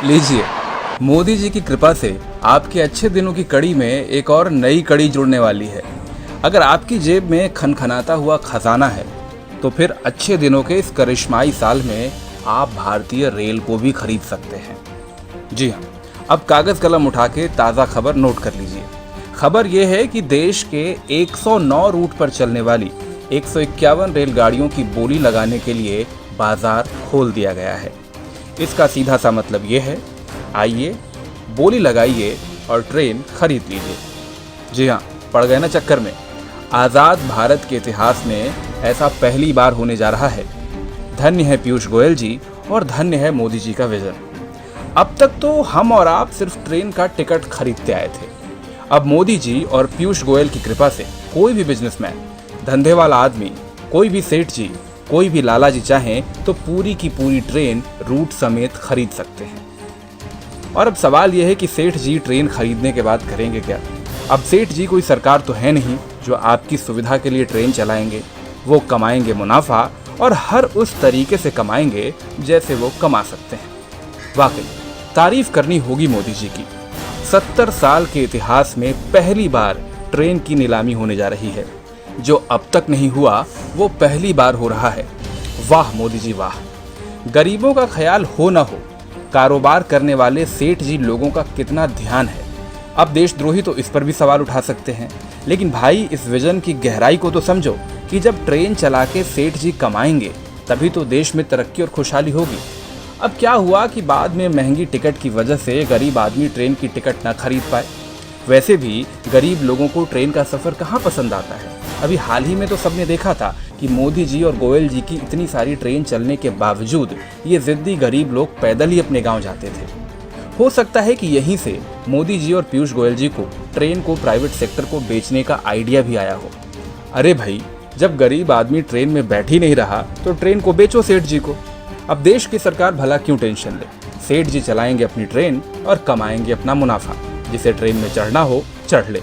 लीजिए, मोदी जी की कृपा से आपके अच्छे दिनों की कड़ी में एक और नई कड़ी जुड़ने वाली है। अगर आपकी जेब में खनखनाता हुआ खजाना है तो फिर अच्छे दिनों के इस करिश्माई साल में आप भारतीय रेल को भी खरीद सकते हैं। जी हाँ, अब कागज कलम उठा के ताज़ा खबर नोट कर लीजिए। खबर यह है कि देश के 109 रूट पर चलने वाली 151 रेलगाड़ियों की बोली लगाने के लिए बाजार खोल दिया गया है। इसका सीधा सा मतलब ये है, आइए बोली लगाइए और ट्रेन खरीद लीजिए। जी हाँ, पड़ गए ना चक्कर में। आज़ाद भारत के इतिहास में ऐसा पहली बार होने जा रहा है। धन्य है पीयूष गोयल जी और धन्य है मोदी जी का विजन। अब तक तो हम और आप सिर्फ ट्रेन का टिकट खरीदते आए थे। अब मोदी जी और पीयूष गोयल की कृपा से कोई भी बिजनेसमैन, धंधे वाला आदमी, कोई भी सेठ जी, कोई भी लाला जी चाहें तो पूरी की पूरी ट्रेन रूट समेत खरीद सकते हैं। और अब सवाल यह है कि सेठ जी ट्रेन खरीदने के बाद करेंगे क्या? अब सेठ जी कोई सरकार तो है नहीं जो आपकी सुविधा के लिए ट्रेन चलाएंगे। वो कमाएंगे मुनाफा और हर उस तरीके से कमाएंगे जैसे वो कमा सकते हैं। वाकई तारीफ करनी होगी मोदी जी की। 70 साल के इतिहास में पहली बार ट्रेन की नीलामी होने जा रही है। जो अब तक नहीं हुआ वो पहली बार हो रहा है। वाह मोदी जी वाह। गरीबों का ख्याल हो ना हो, कारोबार करने वाले सेठ जी लोगों का कितना ध्यान है। अब देशद्रोही तो इस पर भी सवाल उठा सकते हैं, लेकिन भाई इस विजन की गहराई को तो समझो कि जब ट्रेन चला के सेठ जी कमाएंगे तभी तो देश में तरक्की और खुशहाली होगी। अब क्या हुआ कि बाद में महंगी टिकट की वजह से गरीब आदमी ट्रेन की टिकट ना खरीद पाए। वैसे भी गरीब लोगों को ट्रेन का सफ़र कहाँ पसंद आता है। अभी हाल ही में तो सबने देखा था कि मोदी जी और गोयल जी की इतनी सारी ट्रेन चलने के बावजूद ये जिद्दी गरीब लोग पैदल ही अपने गांव जाते थे। हो सकता है कि यहीं से मोदी जी और पीयूष गोयल जी को ट्रेन को प्राइवेट सेक्टर को बेचने का आइडिया भी आया हो। अरे भाई, जब गरीब आदमी ट्रेन में बैठ ही नहीं रहा तो ट्रेन को बेचो सेठ जी को। अब देश की सरकार भला क्यों टेंशन ले। सेठ जी चलाएंगे अपनी ट्रेन और कमाएंगे अपना मुनाफा। जिसे ट्रेन में चढ़ना हो चढ़ ले।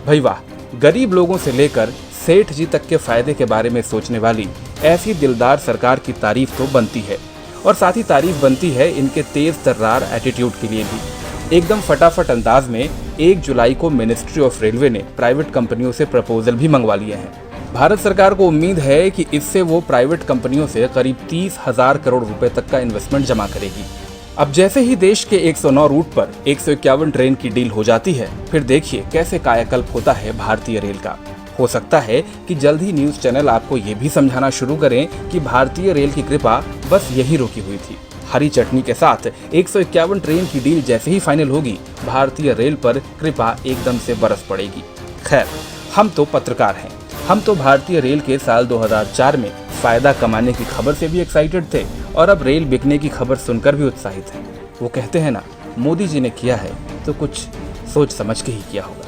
भाई वाह, गरीब लोगों से लेकर सेठ जी तक के फायदे के बारे में सोचने वाली ऐसी दिलदार सरकार की तारीफ तो बनती है। और साथ ही तारीफ बनती है इनके तेज तर्रार एटीट्यूड के लिए भी। एकदम फटाफट अंदाज में 1 जुलाई को मिनिस्ट्री ऑफ रेलवे ने प्राइवेट कंपनियों से प्रपोजल भी मंगवा लिए हैं। भारत सरकार को उम्मीद है कि इससे वो प्राइवेट कंपनियों से करीब 30,000 करोड़ रुपए तक का इन्वेस्टमेंट जमा करेगी। अब जैसे ही देश के 109 रूट पर 151 ट्रेन की डील हो जाती है, फिर देखिए कैसे कायाकल्प होता है भारतीय रेल का। हो सकता है कि जल्द ही न्यूज़ चैनल आपको ये भी समझाना शुरू करें कि भारतीय रेल की कृपा बस यही रुकी हुई थी। हरी चटनी के साथ 151 ट्रेन की डील जैसे ही फाइनल होगी, भारतीय रेल पर कृपा एकदम से बरस पड़ेगी। खैर, हम तो पत्रकार हैं। हम तो भारतीय रेल के साल 2004 में फायदा कमाने की खबर से भी एक्साइटेड थे और अब रेल बिकने की खबर सुनकर भी उत्साहित हैं। वो कहते हैं ना, मोदी जी ने किया है तो कुछ सोच समझ के ही किया होगा।